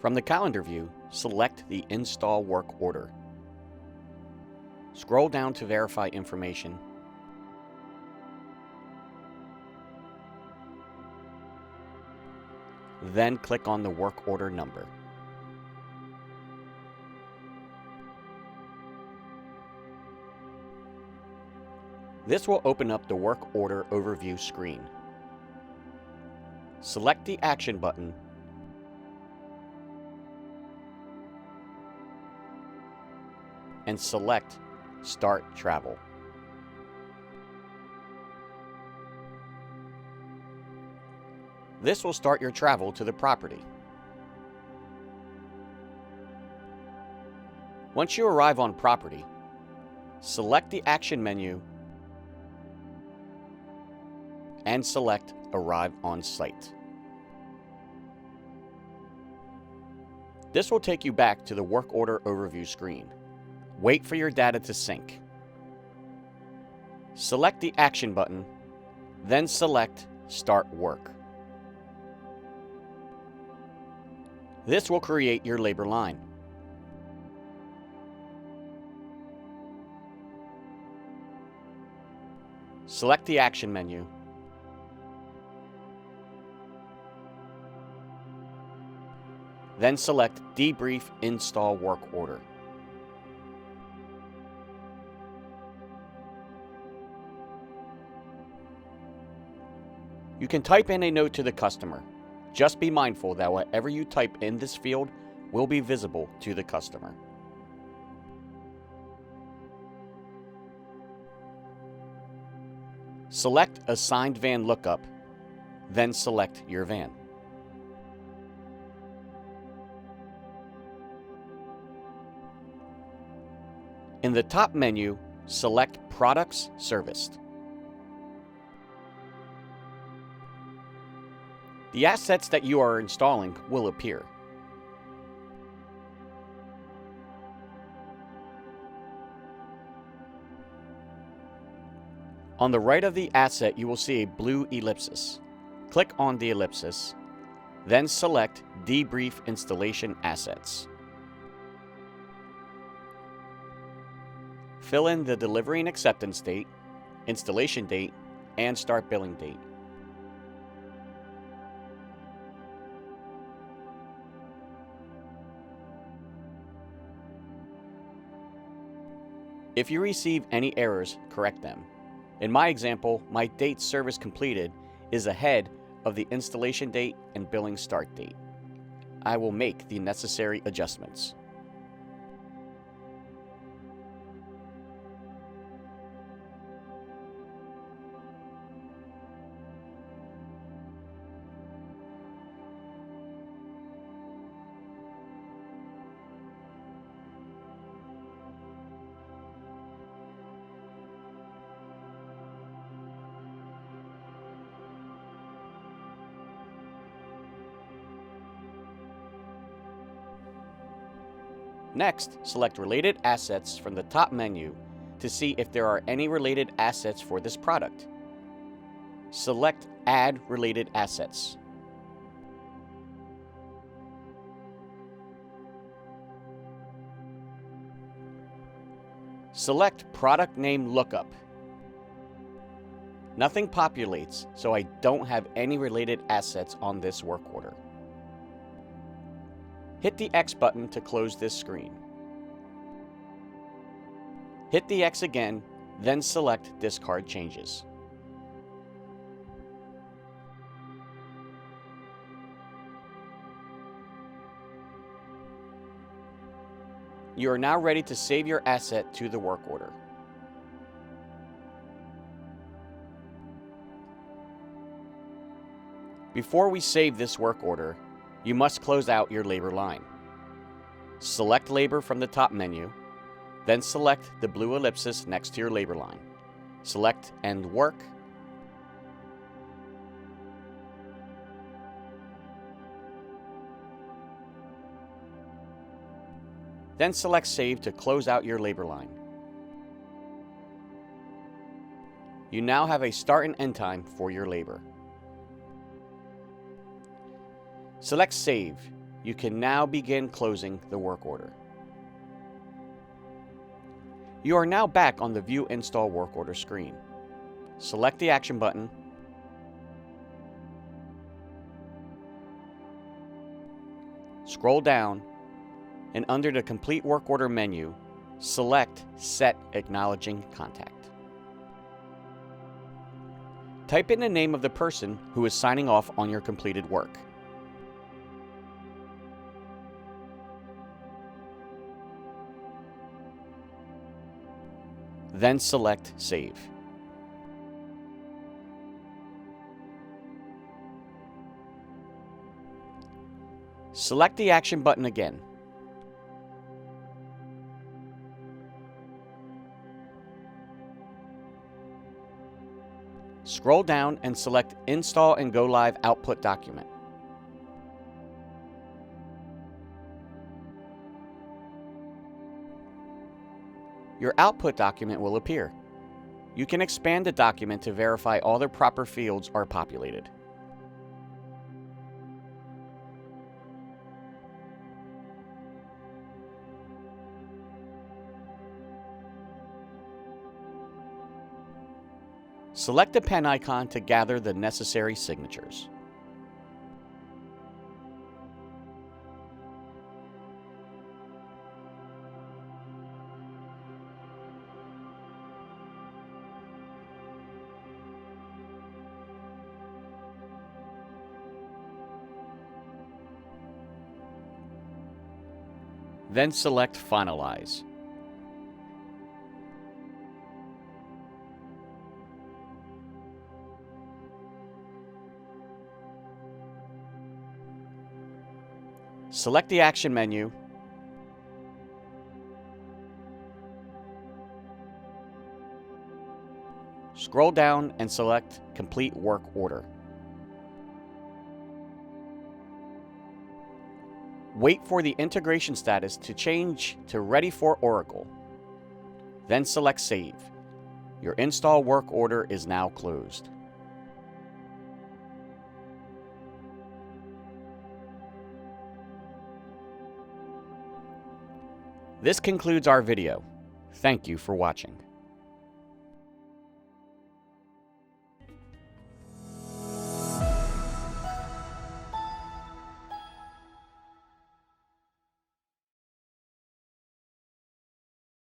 From the calendar view, select the Install Work Order. Scroll down to verify information. Then click on the work order number. This will open up the work order overview screen. Select the action button and select Start Travel. This will start your travel to the property. Once you arrive on property, select the action menu and select Arrive on Site. This will take you back to the work order overview screen. Wait for your data to sync. Select the action button, then select Start Work. This will create your labor line. Select the action menu. Then select Debrief Install Work Order. You can type in a note to the customer. Just be mindful that whatever you type in this field will be visible to the customer. Select Assigned Van Lookup, then select your van. In the top menu, select Products Serviced. The assets that you are installing will appear. On the right of the asset, you will see a blue ellipsis. Click on the ellipsis, then select Debrief Installation Assets. Fill in the delivery and acceptance date, installation date, and start billing date. If you receive any errors, correct them. In my example, my date service completed is ahead of the installation date and billing start date. I will make the necessary adjustments. Next, select Related Assets from the top menu to see if there are any related assets for this product. Select Add Related Assets. Select Product Name Lookup. Nothing populates, so I don't have any related assets on this work order. Hit the X button to close this screen. Hit the X again, then select Discard Changes. You are now ready to save your asset to the work order. Before we save this work order, you must close out your labor line. Select Labor from the top menu, then select the blue ellipsis next to your labor line. Select End Work, then select Save to close out your labor line. You now have a start and end time for your labor. Select Save. You can now begin closing the work order. You are now back on the View Install Work Order screen. Select the Action button, scroll down, and under the Complete Work Order menu, select Set Acknowledging Contact. Type in the name of the person who is signing off on your completed work. Then select Save. Select the Action button again. Scroll down and select Install and Go Live Output Document. Your output document will appear. You can expand the document to verify all the proper fields are populated. Select the pen icon to gather the necessary signatures. Then select Finalize. Select the Action menu, scroll down and select Complete Work Order. Wait for the integration status to change to Ready for Oracle. Then select Save. Your install work order is now closed. This concludes our video. Thank you for watching.